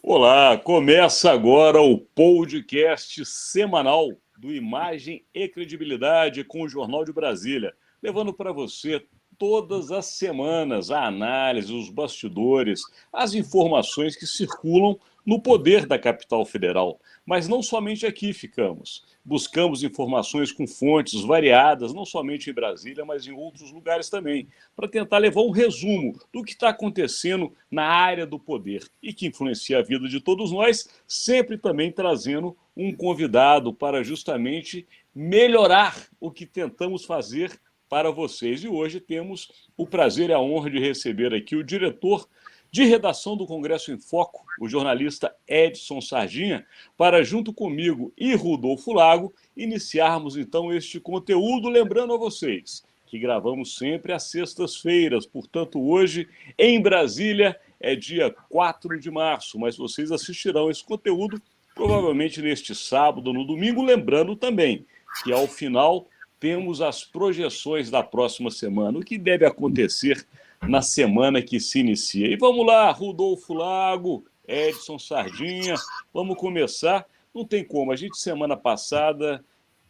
Olá, começa agora o podcast semanal do Imagem e Credibilidade com o Jornal de Brasília, levando para você todas as semanas a análise, os bastidores, as informações que circulam no poder da capital federal. Mas não somente aqui ficamos. Buscamos informações com fontes variadas, não somente em Brasília, mas em outros lugares também, para tentar levar um resumo do que está acontecendo na área do poder e que influencia a vida de todos nós, sempre também trazendo um convidado para justamente melhorar o que tentamos fazer para vocês. E hoje temos o prazer e a honra de receber aqui o diretor de redação do Congresso em Foco, o jornalista Edson Sardinha, para, junto comigo e Rodolfo Lago, iniciarmos então este conteúdo, lembrando a vocês que gravamos sempre às sextas-feiras, portanto, hoje em Brasília é dia 4 de março, mas vocês assistirão esse conteúdo provavelmente neste sábado, no domingo, lembrando também que ao final temos as projeções da próxima semana, o que deve acontecer na semana que se inicia. E vamos lá, Rodolfo Lago, Edson Sardinha, vamos começar. Não tem como, a gente semana passada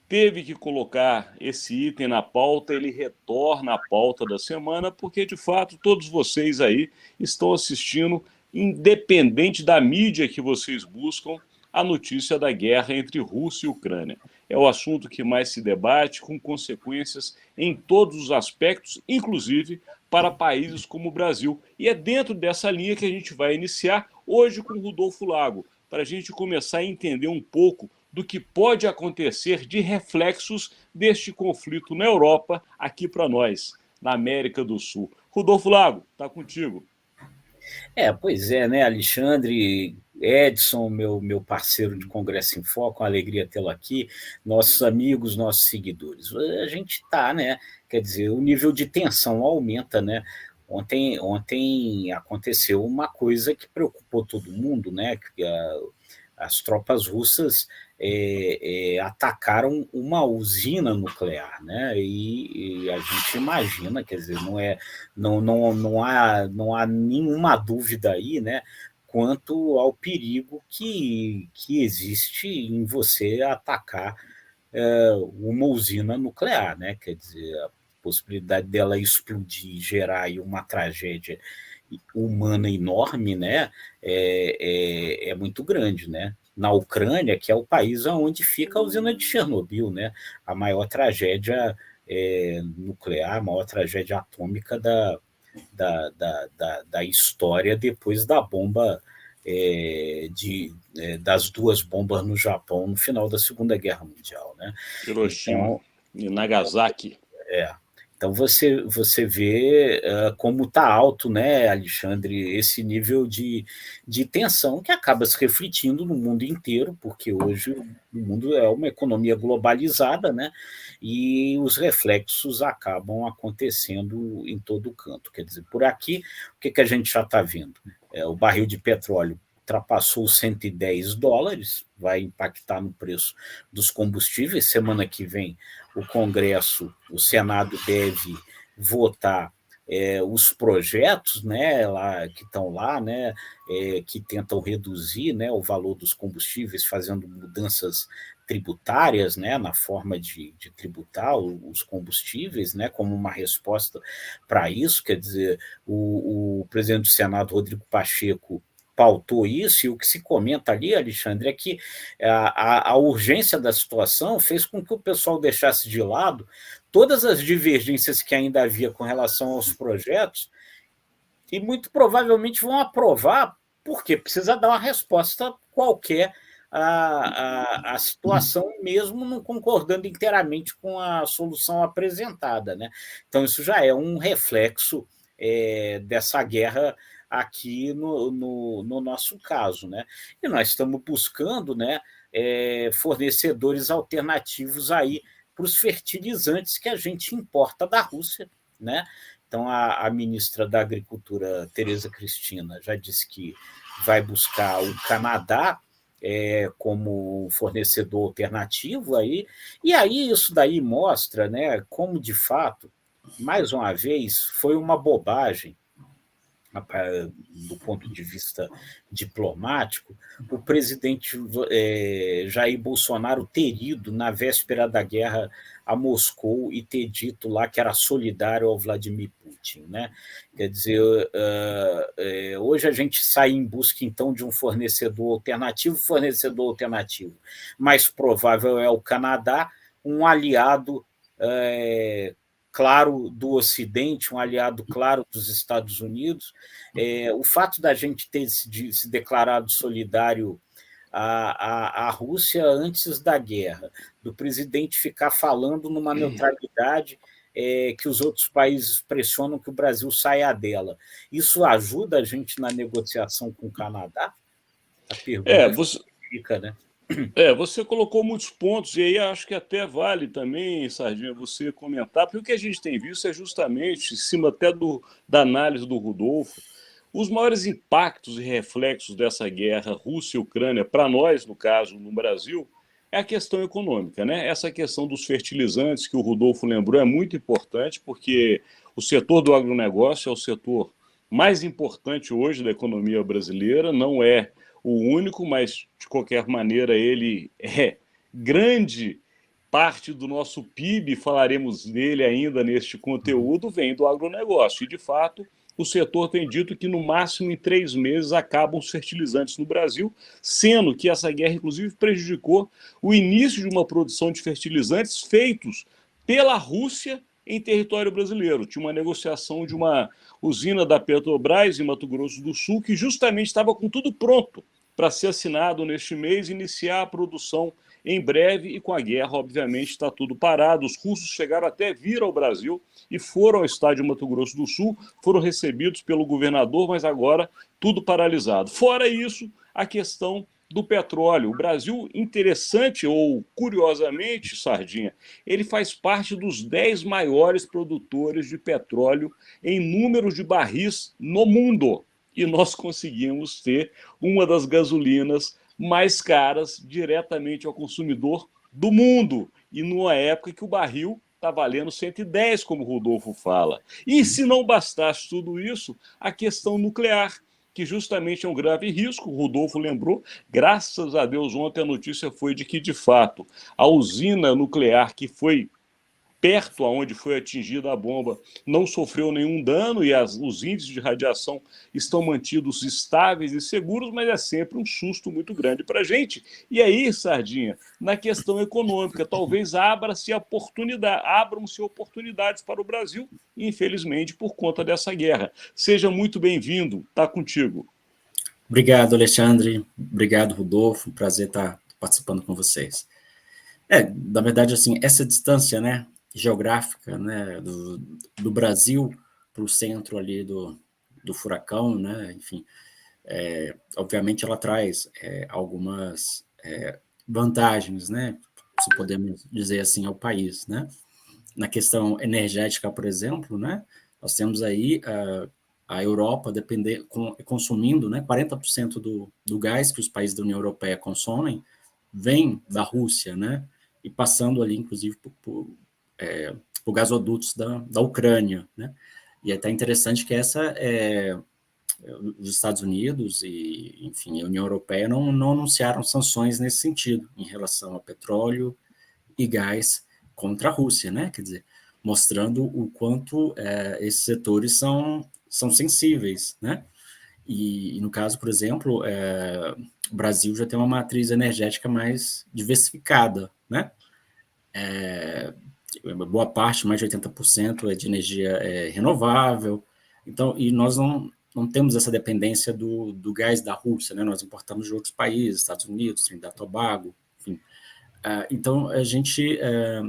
teve que colocar esse item na pauta, ele retorna à pauta da semana, porque de fato todos vocês aí estão assistindo, independente da mídia que vocês buscam, a notícia da guerra entre Rússia e Ucrânia. É o assunto que mais se debate, com consequências em todos os aspectos, inclusive para países como o Brasil. E é dentro dessa linha que a gente vai iniciar hoje com o Rodolfo Lago, para a gente começar a entender um pouco do que pode acontecer de reflexos deste conflito na Europa, aqui para nós, na América do Sul. Rodolfo Lago, está contigo. Pois é, né, Alexandre, Edson, meu parceiro de Congresso em Foco, uma alegria tê-lo aqui, nossos amigos, nossos seguidores. A gente está, né, quer dizer, o nível de tensão aumenta, né? Ontem aconteceu uma coisa que preocupou todo mundo, né, que as tropas russas atacaram uma usina nuclear, né? E a gente imagina, quer dizer, não há nenhuma dúvida aí, né? Quanto ao perigo que existe em você atacar uma usina nuclear, né? Quer dizer, a possibilidade dela explodir e gerar aí uma tragédia humana enorme, né? É muito grande, né? Na Ucrânia, que é o país onde fica a usina de Chernobyl, né? A maior tragédia nuclear, a maior tragédia atômica da história depois da bomba das duas bombas no Japão no final da Segunda Guerra Mundial, né? Hiroshima Então, e Nagasaki. Então você vê como está alto, né, Alexandre, esse nível de tensão que acaba se refletindo no mundo inteiro, porque hoje o mundo é uma economia globalizada, né, e os reflexos acabam acontecendo em todo canto. Quer dizer, por aqui, o que a gente já está vendo? O barril de petróleo ultrapassou os $110, vai impactar no preço dos combustíveis. Semana que vem o Congresso, o Senado deve votar os projetos, né, que estão lá, né, que tentam reduzir, né, o valor dos combustíveis, fazendo mudanças tributárias, né, na forma de tributar os combustíveis, né, como uma resposta para isso. Quer dizer, o presidente do Senado, Rodrigo Pacheco, pautou isso, e o que se comenta ali, Alexandre, é que a urgência da situação fez com que o pessoal deixasse de lado todas as divergências que ainda havia com relação aos projetos, e muito provavelmente vão aprovar, porque precisa dar uma resposta qualquer à situação, mesmo não concordando inteiramente com a solução apresentada, né? Então, isso já é um reflexo dessa guerra aqui no nosso caso, né? E nós estamos buscando, né, fornecedores alternativos aí para os fertilizantes que a gente importa da Rússia, né? Então, a ministra da Agricultura, Tereza Cristina, já disse que vai buscar o Canadá como fornecedor alternativo aí, e aí isso daí mostra, né, como de fato, mais uma vez, foi uma bobagem do ponto de vista diplomático, o presidente Jair Bolsonaro ter ido na véspera da guerra a Moscou e ter dito lá que era solidário ao Vladimir Putin, né? Quer dizer, hoje a gente sai em busca, então, de um fornecedor alternativo mais provável é o Canadá, um aliado claro do Ocidente, um aliado claro dos Estados Unidos. O fato da gente ter se declarado solidário à Rússia antes da guerra, do presidente ficar falando numa neutralidade que os outros países pressionam que o Brasil saia dela. Isso ajuda a gente na negociação com o Canadá? A pergunta fica, né? Você colocou muitos pontos, e aí acho que até vale também, Sardinha, você comentar, porque o que a gente tem visto é justamente, em cima até da análise do Rodolfo, os maiores impactos e reflexos dessa guerra Rússia-Ucrânia, para nós, no caso, no Brasil, é a questão econômica, né? Essa questão dos fertilizantes que o Rodolfo lembrou é muito importante, porque o setor do agronegócio é o setor mais importante hoje da economia brasileira, não é o único, mas de qualquer maneira ele é grande parte do nosso PIB, falaremos dele ainda neste conteúdo, vem do agronegócio. E, de fato, o setor tem dito que no máximo em 3 meses acabam os fertilizantes no Brasil, sendo que essa guerra, inclusive, prejudicou o início de uma produção de fertilizantes feitos pela Rússia em território brasileiro. Tinha uma negociação de uma usina da Petrobras em Mato Grosso do Sul que justamente estava com tudo pronto para ser assinado neste mês, iniciar a produção em breve, e com a guerra, obviamente, está tudo parado. Os russos chegaram até vir ao Brasil e foram ao estádio Mato Grosso do Sul, foram recebidos pelo governador, mas agora tudo paralisado. Fora isso, a questão do petróleo. O Brasil, interessante ou curiosamente, Sardinha, ele faz parte dos 10 maiores produtores de petróleo em número de barris no mundo. E nós conseguimos ter uma das gasolinas mais caras diretamente ao consumidor do mundo. E numa época que o barril está valendo 110, como o Rodolfo fala. E se não bastasse tudo isso, a questão nuclear, que justamente é um grave risco, o Rodolfo lembrou, graças a Deus ontem a notícia foi de que, de fato, a usina nuclear que foi perto aonde foi atingida a bomba não sofreu nenhum dano e os índices de radiação estão mantidos estáveis e seguros, mas é sempre um susto muito grande para a gente. E aí, Sardinha, na questão econômica, talvez abram-se oportunidades para o Brasil, infelizmente, por conta dessa guerra. Seja muito bem-vindo, está contigo. Obrigado, Alexandre. Obrigado, Rodolfo. Prazer estar participando com vocês. Na verdade, assim, essa distância, né, geográfica, né, do Brasil para o centro ali do furacão, né, enfim, obviamente ela traz algumas vantagens, né, se podemos dizer assim, ao país, né. Na questão energética, por exemplo, né, nós temos aí a Europa consumindo, né, 40% do gás que os países da União Europeia consomem vem da Rússia, né, e passando ali, inclusive, por gasodutos da Ucrânia, né? E é até interessante que os Estados Unidos e, enfim, a União Europeia não anunciaram sanções nesse sentido, em relação a petróleo e gás contra a Rússia, né? Quer dizer, mostrando o quanto esses setores são sensíveis, né? E no caso, por exemplo, o Brasil já tem uma matriz energética mais diversificada, né? Boa parte, mais de 80%, é de energia renovável. Então, e nós não temos essa dependência do gás da Rússia, né? Nós importamos de outros países, Estados Unidos, Trinidad e Tobago, enfim. Então, a gente,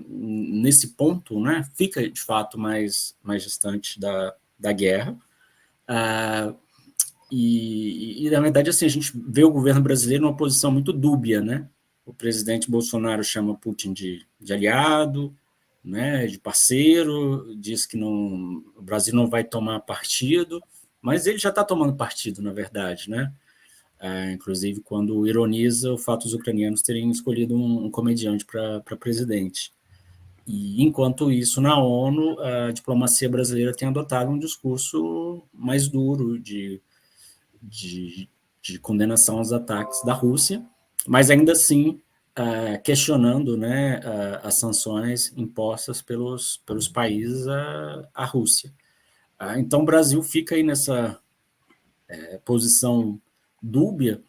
nesse ponto, né, fica, de fato, mais distante da guerra. E, na verdade, assim, a gente vê o governo brasileiro numa posição muito dúbia, né? O presidente Bolsonaro chama Putin de aliado, né, de parceiro, diz que o Brasil não vai tomar partido, mas ele já está tomando partido, na verdade, né? Inclusive quando ironiza o fato dos ucranianos terem escolhido um comediante para presidente. E, enquanto isso, na ONU, a diplomacia brasileira tem adotado um discurso mais duro de condenação aos ataques da Rússia, mas ainda assim questionando, né, as sanções impostas pelos países à Rússia. Então, o Brasil fica aí nessa posição dúbia.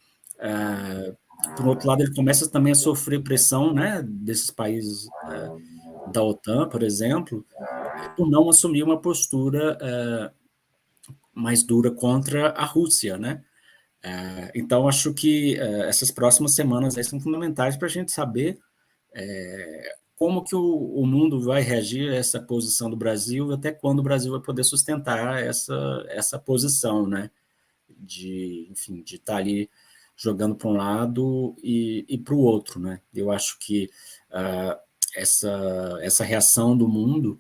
Por outro lado, ele começa também a sofrer pressão, né, desses países da OTAN, por exemplo, por não assumir uma postura mais dura contra a Rússia, né? Então, acho que essas próximas semanas aí são fundamentais para a gente saber como que o mundo vai reagir a essa posição do Brasil e até quando o Brasil vai poder sustentar essa posição, né? Enfim, de estar ali jogando para um lado e para o outro, né? Eu acho que essa reação do mundo,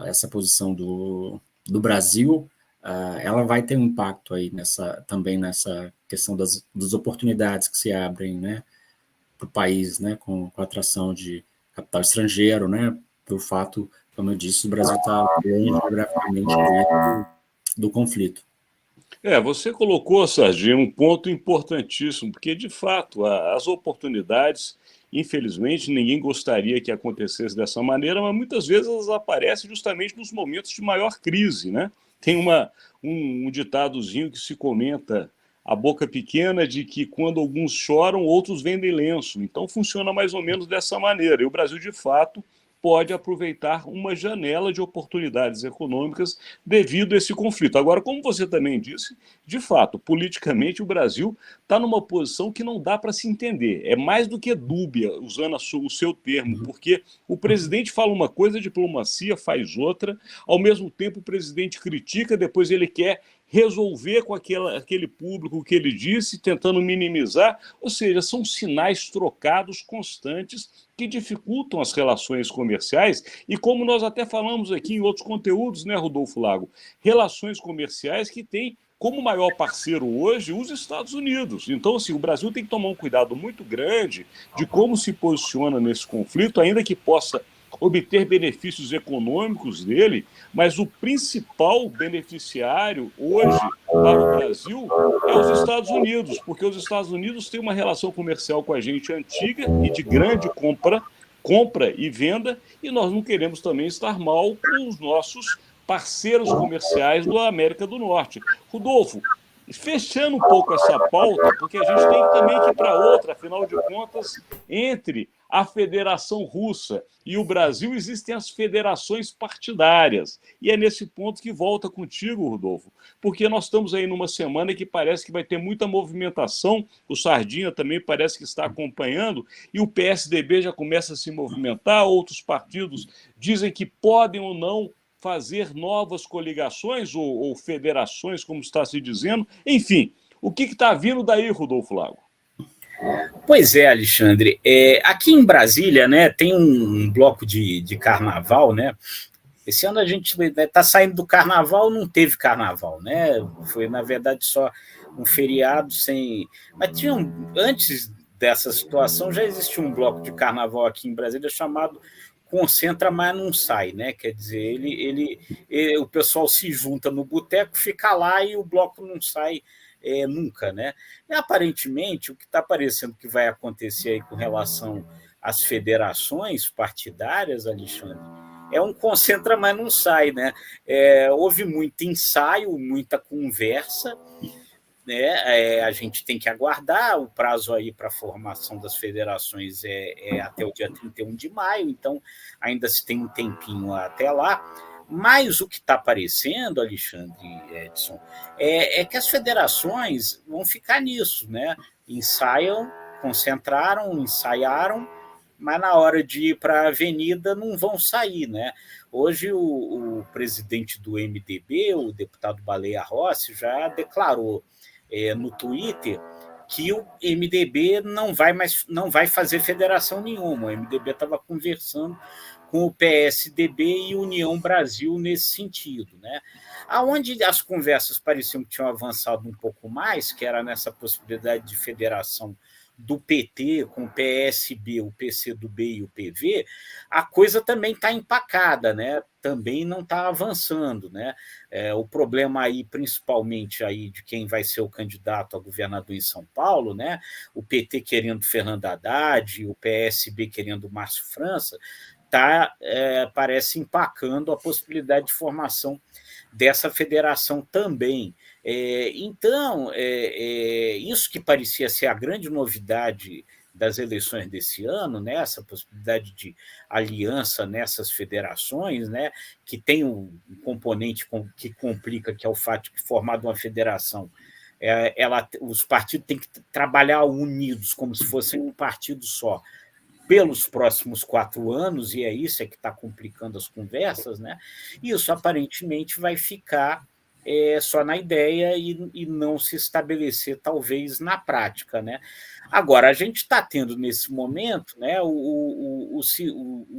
essa posição do Brasil, ela vai ter um impacto aí também nessa questão das oportunidades que se abrem, né, para o país, né, com a atração de capital estrangeiro, né, pelo fato, como eu disse, o Brasil está longe geograficamente do conflito. Você colocou, Sardinha, um ponto importantíssimo, porque, de fato, as oportunidades, infelizmente, ninguém gostaria que acontecesse dessa maneira, mas muitas vezes elas aparecem justamente nos momentos de maior crise, né? Tem um ditadozinho que se comenta, a boca pequena, de que quando alguns choram, outros vendem lenço. Então, funciona mais ou menos dessa maneira. E o Brasil, de fato, pode aproveitar uma janela de oportunidades econômicas devido a esse conflito. Agora, como você também disse, de fato, politicamente o Brasil está numa posição que não dá para se entender. É mais do que dúbia, usando o seu termo, porque o presidente fala uma coisa, a diplomacia faz outra, ao mesmo tempo o presidente critica, depois ele quer resolver com aquele público o que ele disse, tentando minimizar, ou seja, são sinais trocados constantes que dificultam as relações comerciais e, como nós até falamos aqui em outros conteúdos, né, Rodolfo Lago, relações comerciais que têm como maior parceiro hoje os Estados Unidos. Então, assim, o Brasil tem que tomar um cuidado muito grande de como se posiciona nesse conflito, ainda que possa obter benefícios econômicos dele, mas o principal beneficiário hoje para o Brasil é os Estados Unidos, porque os Estados Unidos têm uma relação comercial com a gente antiga e de grande compra e venda, e nós não queremos também estar mal com os nossos parceiros comerciais da América do Norte. Rodolfo, fechando um pouco essa pauta, porque a gente tem também que ir para outra, afinal de contas, entre a Federação Russa e o Brasil existem as federações partidárias. E é nesse ponto que volta contigo, Rodolfo, porque nós estamos aí numa semana que parece que vai ter muita movimentação, o Sardinha também parece que está acompanhando, e o PSDB já começa a se movimentar, outros partidos dizem que podem ou não fazer novas coligações ou federações, como está se dizendo. Enfim, o que está vindo daí, Rodolfo Lago? Pois é, Alexandre. Aqui em Brasília, né, tem um bloco de carnaval, né? Esse ano a gente está saindo do carnaval, não teve carnaval, né? Foi, na verdade, só um feriado sem... Mas antes dessa situação, já existia um bloco de carnaval aqui em Brasília chamado Concentra, mas não sai, né? Quer dizer, o pessoal se junta no boteco, fica lá e o bloco não sai nunca, né? E, aparentemente, o que está parecendo que vai acontecer aí com relação às federações partidárias, Alexandre, é um concentra, mas não sai, né? Houve muito ensaio, muita conversa, né? A gente tem que aguardar, o prazo aí para a formação das federações é até o dia 31 de maio, então ainda se tem um tempinho até lá. Mas o que está aparecendo, Alexandre e Edson, é que as federações vão ficar nisso, né? Ensaiam, concentraram, ensaiaram, mas na hora de ir para a avenida não vão sair, né? Hoje o presidente do MDB, o deputado Baleia Rossi, já declarou no Twitter que o MDB não vai fazer federação nenhuma. O MDB estava conversando com o PSDB e União Brasil nesse sentido, né? Aonde as conversas pareciam que tinham avançado um pouco mais, que era nessa possibilidade de federação do PT com o PSB, o PCdoB e o PV, a coisa também está empacada, né? Também não está avançando, né? O problema aí, principalmente aí de quem vai ser o candidato a governador em São Paulo, né? O PT querendo Fernando Haddad, o PSB querendo Márcio França, parece empacando a possibilidade de formação dessa federação também. Então, isso que parecia ser a grande novidade das eleições desse ano, né, essa possibilidade de aliança nessas federações, né, que tem um componente que complica, que é o fato de que, formada uma federação, os partidos têm que trabalhar unidos, como se fossem um partido só, pelos próximos 4 anos, e isso que está complicando as conversas, né? Isso aparentemente vai ficar só na ideia e não se estabelecer, talvez, na prática, né? Agora, a gente está tendo, nesse momento, né, o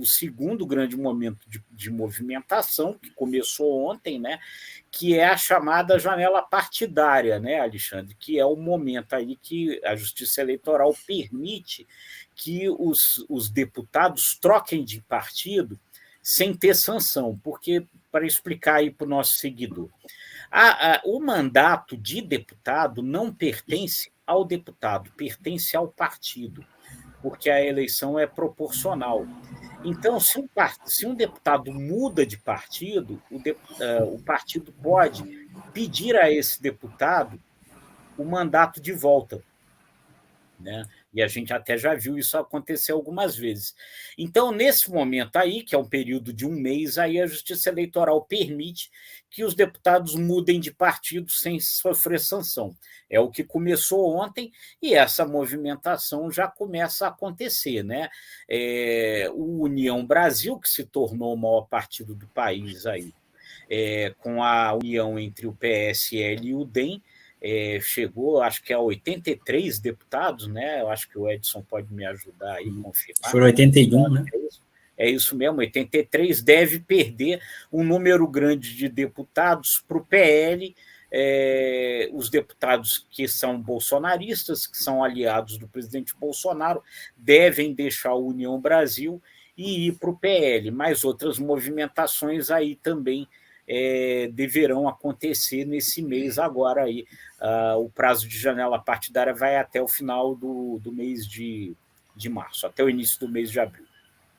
segundo grande momento de movimentação, que começou ontem, né, que é a chamada janela partidária, né, Alexandre, que é o momento aí que a Justiça Eleitoral permite que os deputados troquem de partido sem ter sanção, porque, para explicar aí para o nosso seguidor, o mandato de deputado não pertence ao deputado, pertence ao partido, porque a eleição é proporcional. Então, se um deputado muda de partido, o partido pode pedir a esse deputado o mandato de volta, né? E a gente até já viu isso acontecer algumas vezes. Então, nesse momento aí, que é um período de 1 mês, aí a Justiça Eleitoral permite que os deputados mudem de partido sem sofrer sanção. É o que começou ontem e essa movimentação já começa a acontecer, né? O União Brasil, que se tornou o maior partido do país aí, com a união entre o PSL e o DEM, chegou, acho que a 83 deputados, né? Eu acho que o Edson pode me ajudar aí a confirmar. Foram 81, né? É isso mesmo, 83 deve perder um número grande de deputados para o PL, os deputados que são bolsonaristas, que são aliados do presidente Bolsonaro, devem deixar a União Brasil e ir para o PL, mas outras movimentações aí também deverão acontecer nesse mês agora aí. O prazo de janela partidária vai até o final do mês de março, até o início do mês de abril.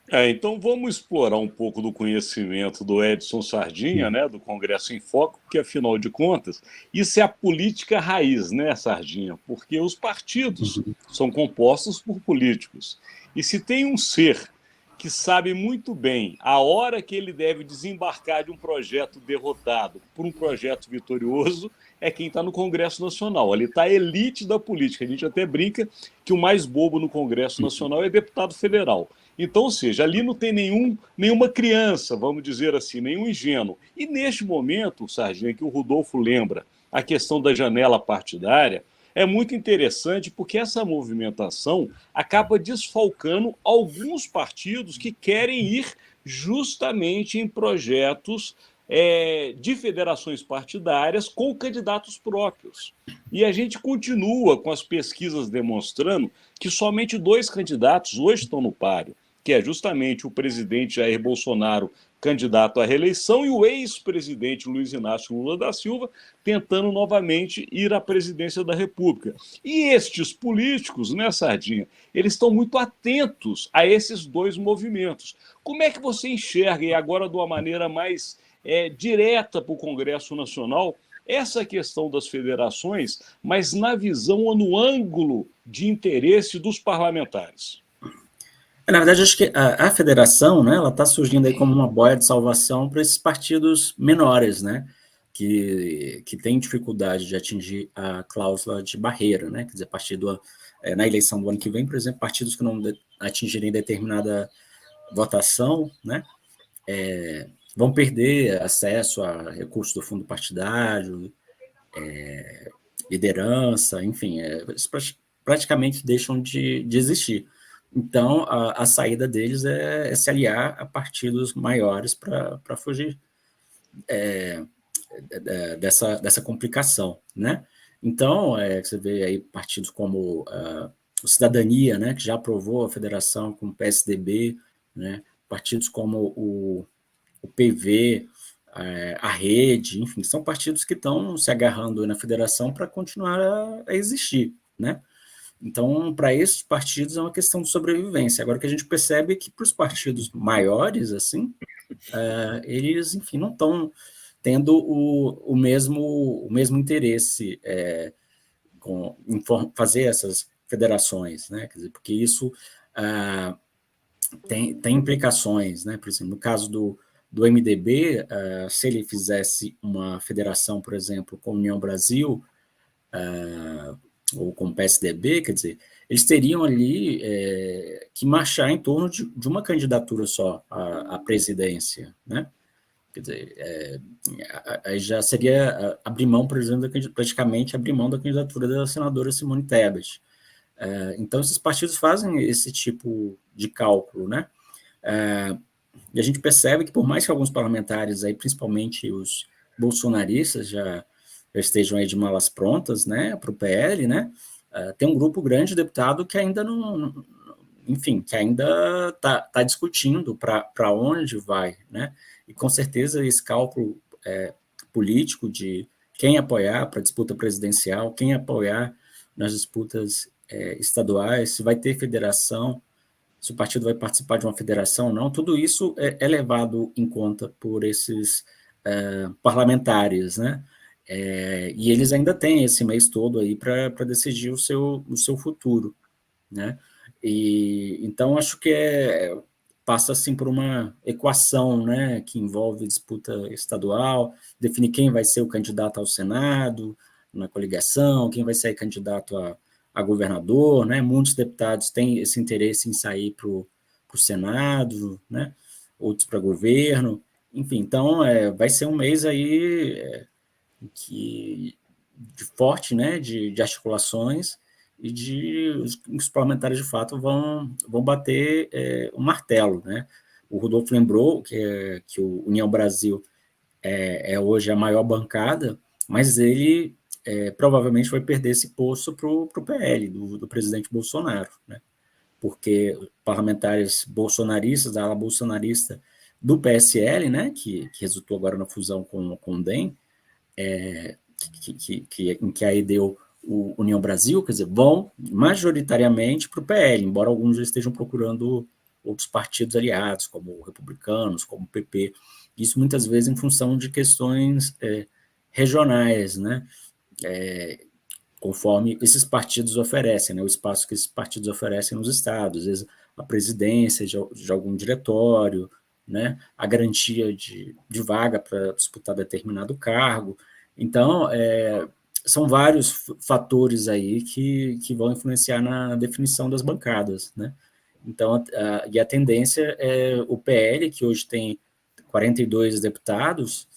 Então vamos explorar um pouco do conhecimento do Edson Sardinha, né, do Congresso em Foco, porque, afinal de contas, isso é a política raiz, né, Sardinha? Porque os partidos são compostos por políticos. E se tem um ser que sabe muito bem a hora que ele deve desembarcar de um projeto derrotado por um projeto vitorioso, é quem está no Congresso Nacional. Ali está a elite da política. A gente até brinca que o mais bobo no Congresso Nacional é deputado federal. Então, ou seja, ali não tem nenhuma criança, vamos dizer assim, nenhum ingênuo. E neste momento, Sardinha, que o Rodolfo lembra, a questão da janela partidária, é muito interessante porque essa movimentação acaba desfalcando alguns partidos que querem ir justamente em projetos de federações partidárias com candidatos próprios. E a gente continua com as pesquisas demonstrando que somente 2 candidatos hoje estão no páreo, que é justamente o presidente Jair Bolsonaro, candidato à reeleição, e o ex-presidente Luiz Inácio Lula da Silva, tentando novamente ir à presidência da República. E estes políticos, né, Sardinha, eles estão muito atentos a esses 2 movimentos. Como é que você enxerga, e agora de uma maneira mais direta para o Congresso Nacional, essa questão das federações, mas na visão ou no ângulo de interesse dos parlamentares? Na verdade, acho que a federação, né, ela está surgindo aí como uma boia de salvação para esses partidos menores, né, que têm dificuldade de atingir a cláusula de barreira, né, quer dizer, na eleição do ano que vem, por exemplo, partidos que não atingirem determinada votação, né, vão perder acesso a recursos do fundo partidário, liderança, enfim, eles praticamente deixam de existir. Então, a saída deles é se aliar a partidos maiores para fugir dessa complicação, né? Então, você vê aí partidos como o Cidadania, né, que já aprovou a federação com o PSDB, né, partidos como o PV, a Rede, enfim, são partidos que estão se agarrando na federação para continuar a existir, né? Então, para esses partidos é uma questão de sobrevivência. Agora, o que a gente percebe é que para os partidos maiores, assim, eles, enfim, não estão tendo o mesmo interesse em fazer essas federações, né? Quer dizer, porque isso tem implicações, né? Por exemplo, no caso do MDB, se ele fizesse uma federação, por exemplo, com a União Brasil, ou com o PSDB, quer dizer, eles teriam ali que marchar em torno de uma candidatura só à presidência, né? Quer dizer, aí já seria abrir mão, por exemplo, praticamente abrir mão da candidatura da senadora Simone Tebet. Então, esses partidos fazem esse tipo de cálculo, né? E a gente percebe que, por mais que alguns parlamentares, aí, principalmente os bolsonaristas, já estejam aí de malas prontas, né, para o PL, né, tem um grupo grande de deputado que ainda não, enfim, que ainda está discutindo para onde vai, né, e com certeza esse cálculo político de quem apoiar para a disputa presidencial, quem apoiar nas disputas estaduais, se vai ter federação, se o partido vai participar de uma federação ou não, tudo isso é levado em conta por esses parlamentares, né? E eles ainda têm esse mês todo aí para decidir o seu futuro, né? E então acho que passa assim por uma equação, né, que envolve disputa estadual, definir quem vai ser o candidato ao Senado na coligação, quem vai ser candidato a governador, né? Muitos deputados têm esse interesse em sair para o Senado, né? Outros para governo, enfim, então vai ser um mês aí forte, né, de articulações e os parlamentares de fato vão bater o martelo, né? O Rodolfo lembrou que o União Brasil é hoje a maior bancada, mas ele provavelmente vai perder esse posto para o PL, do presidente Bolsonaro, né? Porque parlamentares bolsonaristas, da ala bolsonarista do PSL, né, que resultou agora na fusão com o DEM, em que aí deu o União Brasil, quer dizer, vão majoritariamente para o PL, embora alguns já estejam procurando outros partidos aliados, como republicanos, como o PP, isso muitas vezes em função de questões regionais, né? Conforme esses partidos oferecem, né? O espaço que esses partidos oferecem nos estados, às vezes a presidência de algum diretório, né? A garantia de vaga para disputar determinado cargo. Então, são vários fatores aí que vão influenciar na definição das bancadas, né? Então, e a tendência é o PL, que hoje tem 42 deputados,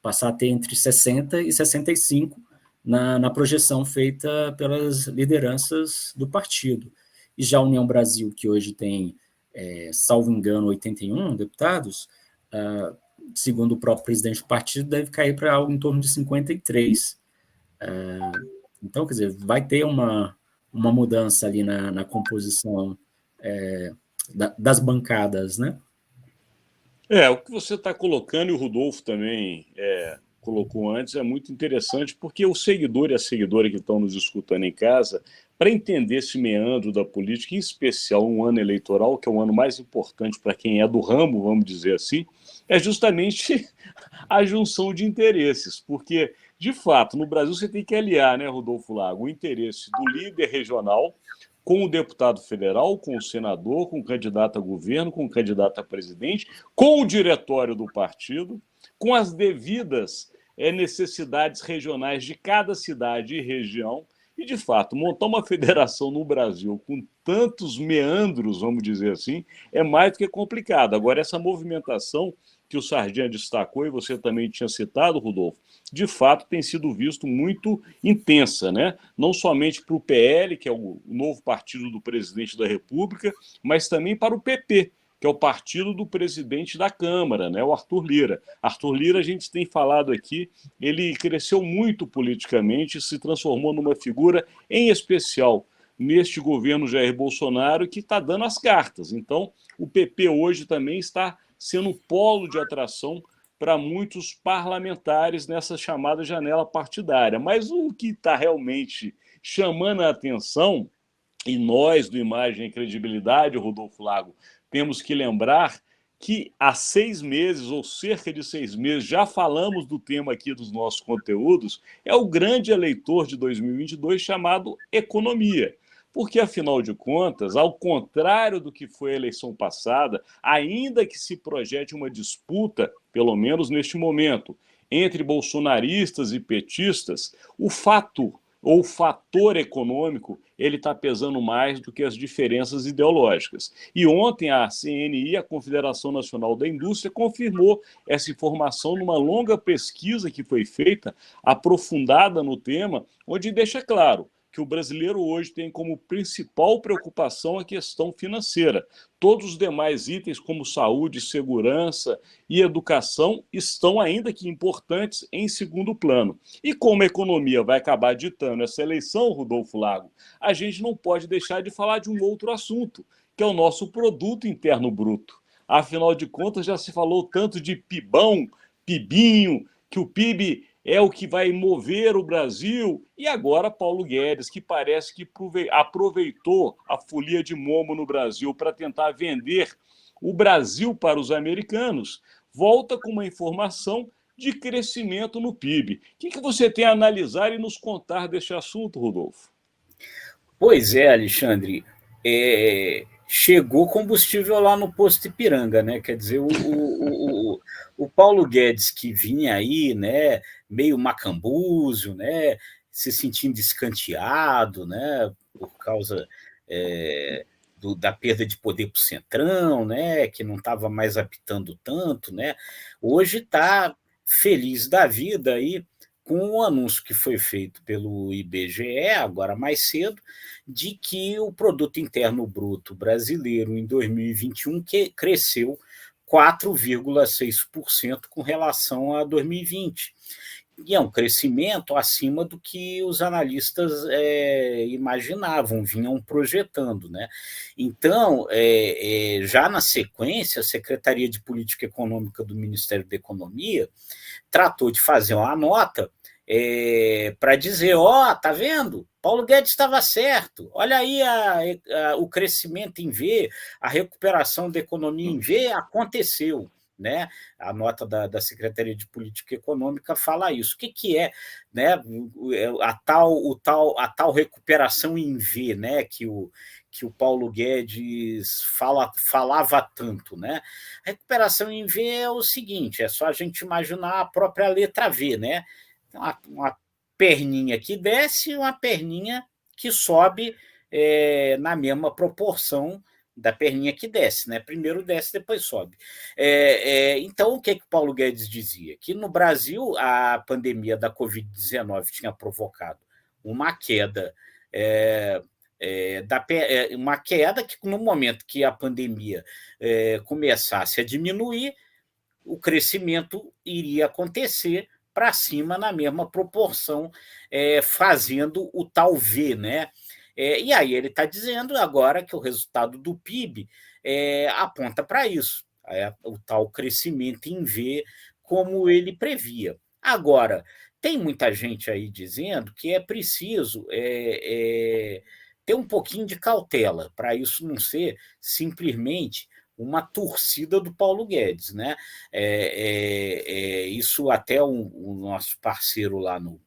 passar a ter entre 60 e 65 na projeção feita pelas lideranças do partido. E já a União Brasil, que hoje tem, salvo engano, 81 deputados, segundo o próprio presidente do partido, deve cair para algo em torno de 53. Então, quer dizer, vai ter uma mudança ali na composição das bancadas, né? O que você está colocando, e o Rodolfo também colocou antes, é muito interessante, porque o seguidor e a seguidora que estão nos escutando em casa, para entender esse meandro da política, em especial um ano eleitoral, que é o ano mais importante para quem é do ramo, vamos dizer assim, é justamente a junção de interesses, porque, de fato, no Brasil você tem que aliar, né, Rodolfo Lago, o interesse do líder regional com o deputado federal, com o senador, com o candidato a governo, com o candidato a presidente, com o diretório do partido, com as devidas necessidades regionais de cada cidade e região. E, de fato, montar uma federação no Brasil com tantos meandros, vamos dizer assim, é mais do que complicado. Agora, essa movimentação que o Sardinha destacou, e você também tinha citado, Rodolfo, de fato tem sido visto muito intensa, né? Não somente para o PL, que é o novo partido do presidente da República, mas também para o PP, que é o partido do presidente da Câmara, né, o Arthur Lira. Arthur Lira, a gente tem falado aqui, ele cresceu muito politicamente, se transformou numa figura, em especial neste governo Jair Bolsonaro, que está dando as cartas. Então, o PP hoje também está sendo um polo de atração para muitos parlamentares nessa chamada janela partidária. Mas o que está realmente chamando a atenção, e nós do Imagem e Credibilidade, Rodolfo Lago, temos que lembrar que há 6 meses, ou cerca de 6 meses, já falamos do tema aqui dos nossos conteúdos, é o grande eleitor de 2022 chamado economia. Porque, afinal de contas, ao contrário do que foi a eleição passada, ainda que se projete uma disputa, pelo menos neste momento, entre bolsonaristas e petistas, o fato ou o fator econômico ele está pesando mais do que as diferenças ideológicas. E ontem a CNI, a Confederação Nacional da Indústria, confirmou essa informação numa longa pesquisa que foi feita, aprofundada no tema, onde deixa claro que o brasileiro hoje tem como principal preocupação a questão financeira. Todos os demais itens, como saúde, segurança e educação, estão, ainda que importantes, em segundo plano. E como a economia vai acabar ditando essa eleição, Rodolfo Lago, a gente não pode deixar de falar de um outro assunto, que é o nosso Produto Interno Bruto. Afinal de contas, já se falou tanto de PIBão, PIBinho, que o PIB é o que vai mover o Brasil. E agora Paulo Guedes, que parece que aproveitou a folia de Momo no Brasil para tentar vender o Brasil para os americanos, volta com uma informação de crescimento no PIB. O que você tem a analisar e nos contar deste assunto, Rodolfo? Pois é, Alexandre. Chegou combustível lá no posto Ipiranga, né? Quer dizer, o Paulo Guedes, que vinha aí, né, meio macambúzio, né, se sentindo escanteado, né, por causa da perda de poder para o Centrão, né, que não estava mais apitando tanto, né, hoje está feliz da vida aí com o anúncio que foi feito pelo IBGE, agora mais cedo, de que o Produto Interno Bruto brasileiro em 2021 cresceu 4,6% com relação a 2020. E é um crescimento acima do que os analistas imaginavam, vinham projetando, né? Então, já na sequência, a Secretaria de Política Econômica do Ministério da Economia tratou de fazer uma nota para dizer, tá vendo? Paulo Guedes estava certo, olha aí o crescimento em V, a recuperação da economia em V aconteceu. Né? A nota da Secretaria de Política Econômica fala isso. O que é, né, a tal recuperação em V, né, que o Paulo Guedes falava tanto? Né? A recuperação em V é o seguinte, é só a gente imaginar a própria letra V, né? Uma perninha que desce e uma perninha que sobe na mesma proporção da perninha que desce, né? Primeiro desce, depois sobe. Então, o que o Paulo Guedes dizia? Que no Brasil a pandemia da Covid-19 tinha provocado uma queda, uma queda que no momento que a pandemia começasse a diminuir, o crescimento iria acontecer para cima na mesma proporção, fazendo o tal V, né? E aí ele está dizendo agora que o resultado do PIB aponta para isso, o tal crescimento em V, como ele previa. Agora, tem muita gente aí dizendo que é preciso ter um pouquinho de cautela para isso não ser simplesmente uma torcida do Paulo Guedes, né? Isso até o nosso parceiro lá no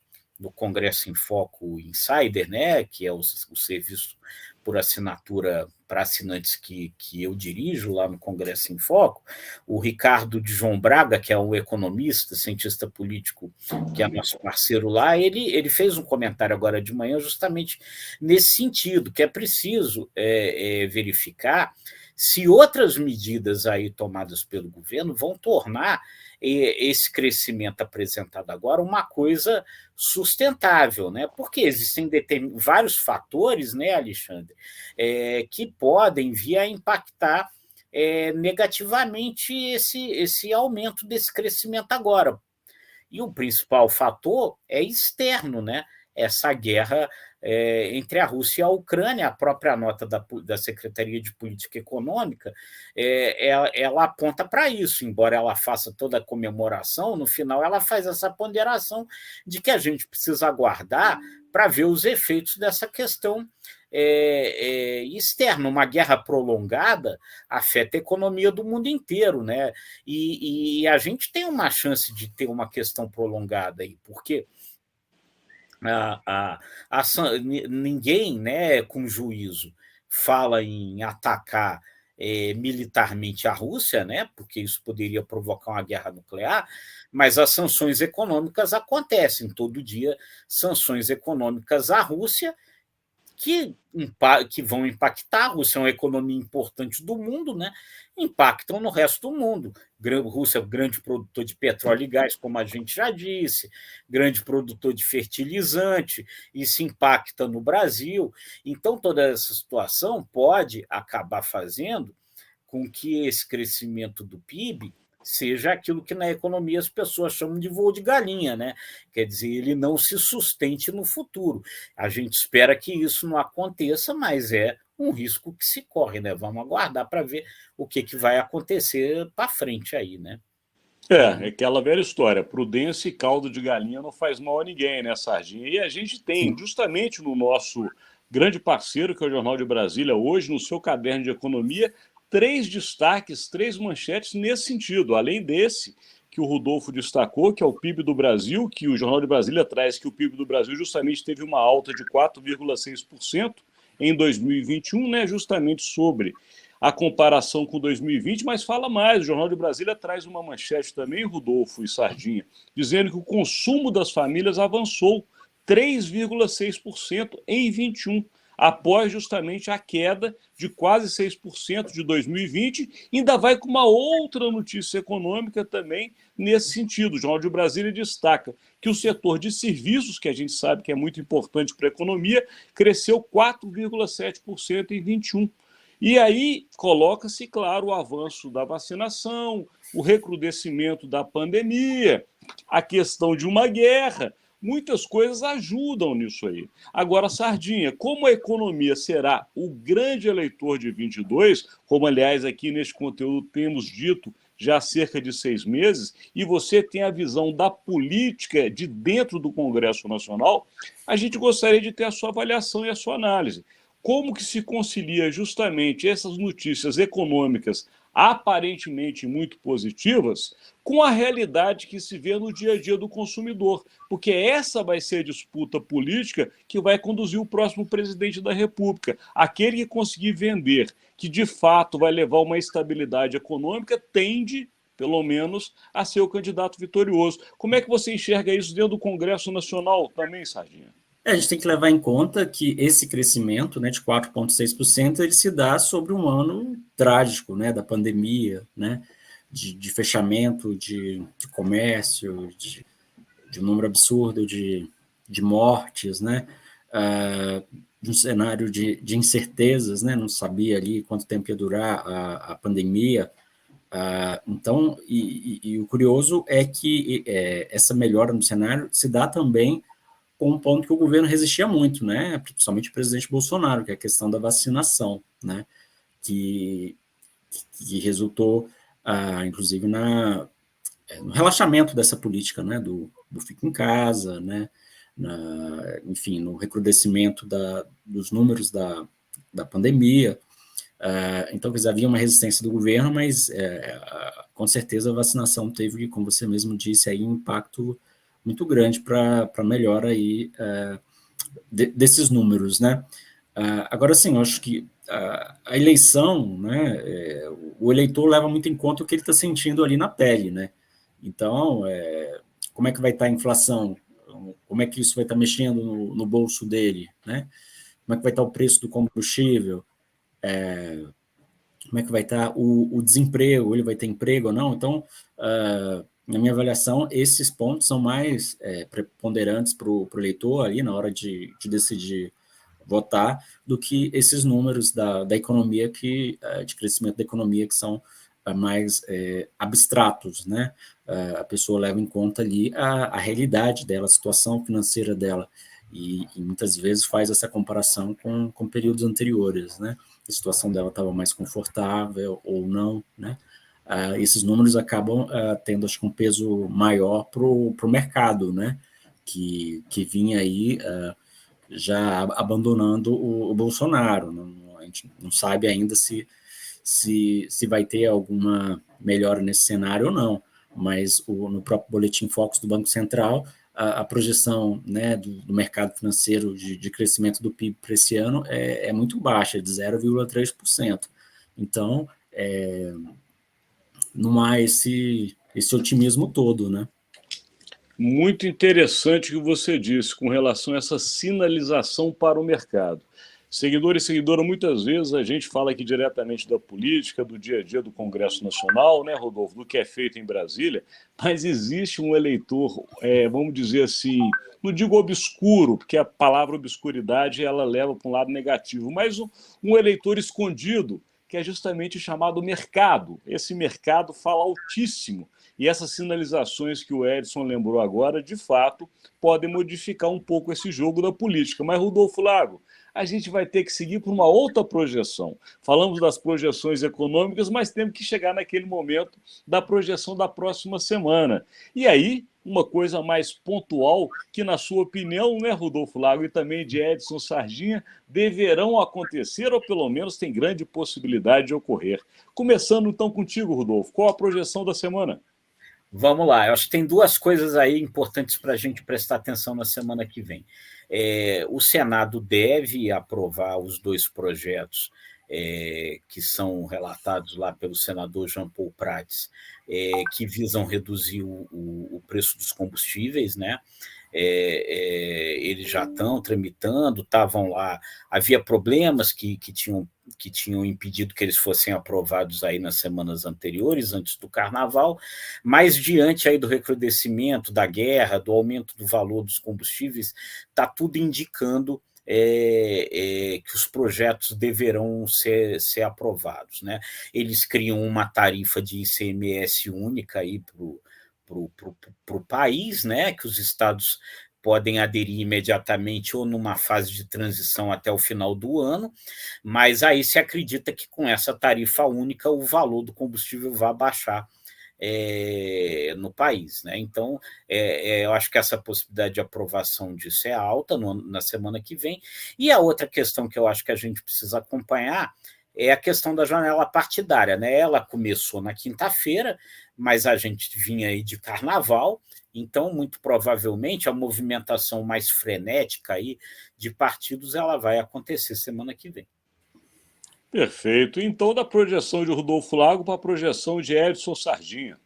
Congresso em Foco Insider, né, que é o serviço por assinatura para assinantes que eu dirijo lá no Congresso em Foco, o Ricardo de João Braga, que é um economista, cientista político, que é nosso parceiro lá, ele fez um comentário agora de manhã justamente nesse sentido, que é preciso verificar se outras medidas aí tomadas pelo governo vão tornar esse crescimento apresentado agora uma coisa sustentável, né? Porque existem vários fatores, né, Alexandre, que podem vir a impactar negativamente esse aumento desse crescimento agora. E o principal fator é externo, né? Essa guerra entre a Rússia e a Ucrânia. A própria nota da Secretaria de Política Econômica ela aponta para isso, embora ela faça toda a comemoração, no final ela faz essa ponderação de que a gente precisa aguardar para ver os efeitos dessa questão externa. Uma guerra prolongada afeta a economia do mundo inteiro, né? E a gente tem uma chance de ter uma questão prolongada aí, porque ninguém, né, com juízo fala em atacar militarmente a Rússia, né, porque isso poderia provocar uma guerra nuclear, mas as sanções econômicas acontecem todo dia, sanções econômicas à Rússia que vão impactar. A Rússia é uma economia importante do mundo, né? Impactam no resto do mundo. A Rússia é um grande produtor de petróleo e gás, como a gente já disse, grande produtor de fertilizante, isso impacta no Brasil. Então, toda essa situação pode acabar fazendo com que esse crescimento do PIB seja aquilo que na economia as pessoas chamam de voo de galinha, né? Quer dizer, ele não se sustente no futuro. A gente espera que isso não aconteça, mas é um risco que se corre, né? Vamos aguardar para ver o que vai acontecer para frente aí, né? É aquela velha história, prudência e caldo de galinha não faz mal a ninguém, né, Sardinha? E a gente tem, justamente no nosso grande parceiro, que é o Jornal de Brasília, hoje, no seu caderno de economia, 3 destaques, 3 manchetes nesse sentido. Além desse, que o Rodolfo destacou, que é o PIB do Brasil, que o Jornal de Brasília traz que o PIB do Brasil justamente teve uma alta de 4,6% em 2021, né, justamente sobre a comparação com 2020, mas fala mais. O Jornal de Brasília traz uma manchete também, Rodolfo e Sardinha, dizendo que o consumo das famílias avançou 3,6% em 21, após justamente a queda de quase 6% de 2020, ainda vai com uma outra notícia econômica também nesse sentido. O Jornal de Brasília destaca que o setor de serviços, que a gente sabe que é muito importante para a economia, cresceu 4,7% em 21. E aí coloca-se, claro, o avanço da vacinação, o recrudescimento da pandemia, a questão de uma guerra. Muitas coisas ajudam nisso aí. Agora, Sardinha, como a economia será o grande eleitor de 22, como, aliás, aqui neste conteúdo temos dito já há cerca de 6 meses, e você tem a visão da política de dentro do Congresso Nacional, a gente gostaria de ter a sua avaliação e a sua análise. Como que se concilia justamente essas notícias econômicas aparentemente muito positivas com a realidade que se vê no dia a dia do consumidor, porque essa vai ser a disputa política que vai conduzir o próximo presidente da República. Aquele que conseguir vender que de fato vai levar uma estabilidade econômica tende, pelo menos, a ser o candidato vitorioso. Como é que você enxerga isso dentro do Congresso Nacional também, Sardinha? A gente tem que levar em conta que esse crescimento, né, de 4,6%, ele se dá sobre um ano trágico, né, da pandemia, né, de fechamento de comércio, de um número absurdo de mortes, né, de um cenário de incertezas, né, não sabia ali quanto tempo ia durar a pandemia. Então, e o curioso é que essa melhora no cenário se dá também com um ponto que o governo resistia muito, né? Principalmente o presidente Bolsonaro, que é a questão da vacinação, né? Que resultou, inclusive, no relaxamento dessa política, né? Do fica em casa, né? Enfim, no recrudescimento dos números da pandemia. Então, havia uma resistência do governo, mas com certeza a vacinação teve, como você mesmo disse, aí, um impacto muito grande para a melhora aí, desses números, né? Agora, sim, eu acho que a eleição, né, o eleitor leva muito em conta o que ele está sentindo ali na pele, né? Então, como é que vai estar a inflação? Como é que isso vai estar mexendo no bolso dele, né? Como é que vai estar o preço do combustível? Como é que vai estar o desemprego? Ele vai ter emprego ou não? Então, na minha avaliação, esses pontos são mais preponderantes para o eleitor ali na hora de decidir votar do que esses números da economia, de crescimento da economia, que são mais abstratos, né? A pessoa leva em conta ali a realidade dela, a situação financeira dela. e muitas vezes faz essa comparação com períodos anteriores, né? A situação dela estava mais confortável ou não, né? Esses números acabam tendo, acho que, um peso maior para o mercado, né? Que vinha aí já abandonando o Bolsonaro. A gente não sabe ainda se vai ter alguma melhora nesse cenário ou não, mas no próprio Boletim Focus do Banco Central, a projeção, né, do mercado financeiro de crescimento do PIB para esse ano é muito baixa, de 0,3%. Então, não há esse otimismo todo, né? Muito interessante o que você disse com relação a essa sinalização para o mercado. Seguidor e seguidora, muitas vezes a gente fala aqui diretamente da política, do dia a dia do Congresso Nacional, né, Rodolfo, do que é feito em Brasília, mas existe um eleitor, vamos dizer assim, não digo obscuro, porque a palavra obscuridade ela leva para um lado negativo, mas um eleitor escondido, que é justamente chamado mercado. Esse mercado fala altíssimo. E essas sinalizações que o Edson lembrou agora, de fato, podem modificar um pouco esse jogo da política. Mas, Rodolfo Lago, a gente vai ter que seguir por uma outra projeção. Falamos das projeções econômicas, mas temos que chegar naquele momento da projeção da próxima semana. E aí, uma coisa mais pontual, que na sua opinião, né, Rodolfo Lago, e também de Edson Sardinha, deverão acontecer, ou pelo menos tem grande possibilidade de ocorrer. Começando então contigo, Rodolfo, qual a projeção da semana? Vamos lá, eu acho que tem duas coisas aí importantes para a gente prestar atenção na semana que vem. O Senado deve aprovar os dois projetos que são relatados lá pelo senador Jean Paul Prats, que visam reduzir o preço dos combustíveis, né? Eles já estão tramitando, estavam lá, havia problemas que tinham impedido que eles fossem aprovados aí nas semanas anteriores, antes do Carnaval, mas diante aí do recrudescimento da guerra, do aumento do valor dos combustíveis, está tudo indicando que os projetos deverão ser aprovados, né? Eles criam uma tarifa de ICMS única aí para o país, né? Que os estados podem aderir imediatamente ou numa fase de transição até o final do ano, mas aí se acredita que com essa tarifa única o valor do combustível vai baixar no país, né? Então, eu acho que essa possibilidade de aprovação disso é alta na semana que vem. E a outra questão que eu acho que a gente precisa acompanhar é a questão da janela partidária, né? Ela começou na quinta-feira, mas a gente vinha aí de Carnaval, então, muito provavelmente, a movimentação mais frenética aí de partidos ela vai acontecer semana que vem. Perfeito. Então, da projeção de Rodolfo Lago para a projeção de Edson Sardinha.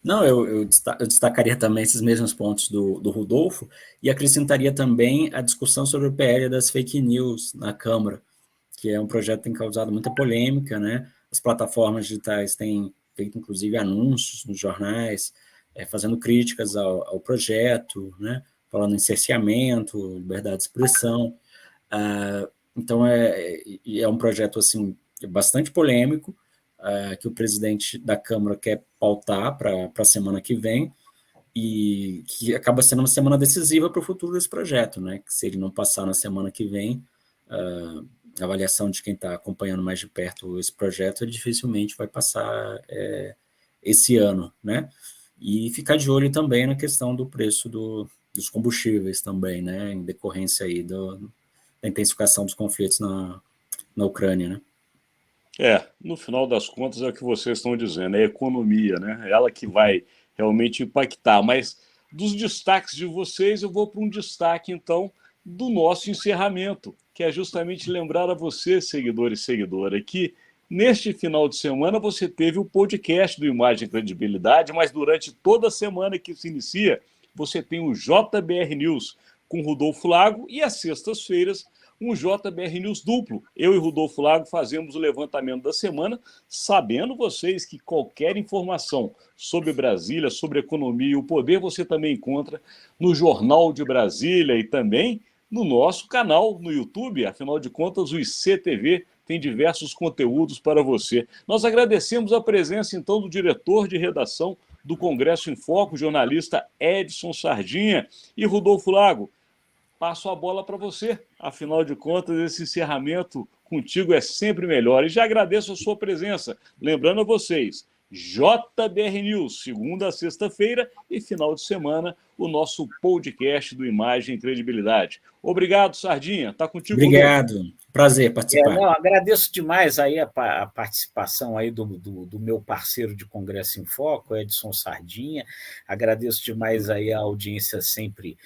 Não, eu destacaria também esses mesmos pontos do Rodolfo e acrescentaria também a discussão sobre o PL das fake news na Câmara, que é um projeto que tem causado muita polêmica, né? As plataformas digitais têm feito, inclusive, anúncios nos jornais, fazendo críticas ao projeto, né? Falando em cerceamento, liberdade de expressão. Então, é um projeto assim, bastante polêmico, que o presidente da Câmara quer pautar para a semana que vem, e que acaba sendo uma semana decisiva para o futuro desse projeto, né? Que se ele não passar na semana que vem, a avaliação de quem está acompanhando mais de perto esse projeto, ele dificilmente vai passar esse ano, né? E ficar de olho também na questão do preço dos combustíveis também, né? Em decorrência aí da intensificação dos conflitos na Ucrânia, né? No final das contas é o que vocês estão dizendo, é a economia, né? Ela que vai realmente impactar. Mas dos destaques de vocês, eu vou para um destaque, então, do nosso encerramento, que é justamente lembrar a você, seguidor e seguidora, que neste final de semana você teve o podcast do Imagem e Credibilidade, mas durante toda a semana que se inicia, você tem o JBR News com Rodolfo Lago e às sextas-feiras um JBR News duplo. Eu e Rodolfo Lago fazemos o levantamento da semana, sabendo vocês que qualquer informação sobre Brasília, sobre economia e o poder, você também encontra no Jornal de Brasília e também no nosso canal no YouTube. Afinal de contas, o ICTV tem diversos conteúdos para você. Nós agradecemos a presença, então, do diretor de redação do Congresso em Foco, jornalista Edson Sardinha, e Rodolfo Lago. passo a bola para você. Afinal de contas, esse encerramento contigo é sempre melhor. E já agradeço a sua presença. Lembrando a vocês, JBR News, segunda a sexta-feira e final de semana, o nosso podcast do Imagem e Credibilidade. Obrigado, Sardinha. Está contigo, Obrigado. Rodolfo. Prazer participar. Não, agradeço demais aí a participação aí do meu parceiro de Congresso em Foco, Edson Sardinha. Agradeço demais aí a audiência sempre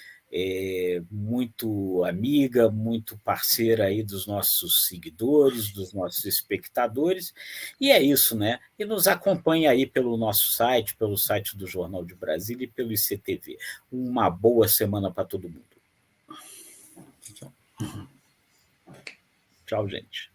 muito amiga, muito parceira aí dos nossos seguidores, dos nossos espectadores, e é isso, né? E nos acompanhe aí pelo nosso site, pelo site do Jornal de Brasília e pelo ICTV. Uma boa semana para todo mundo. Tchau, gente.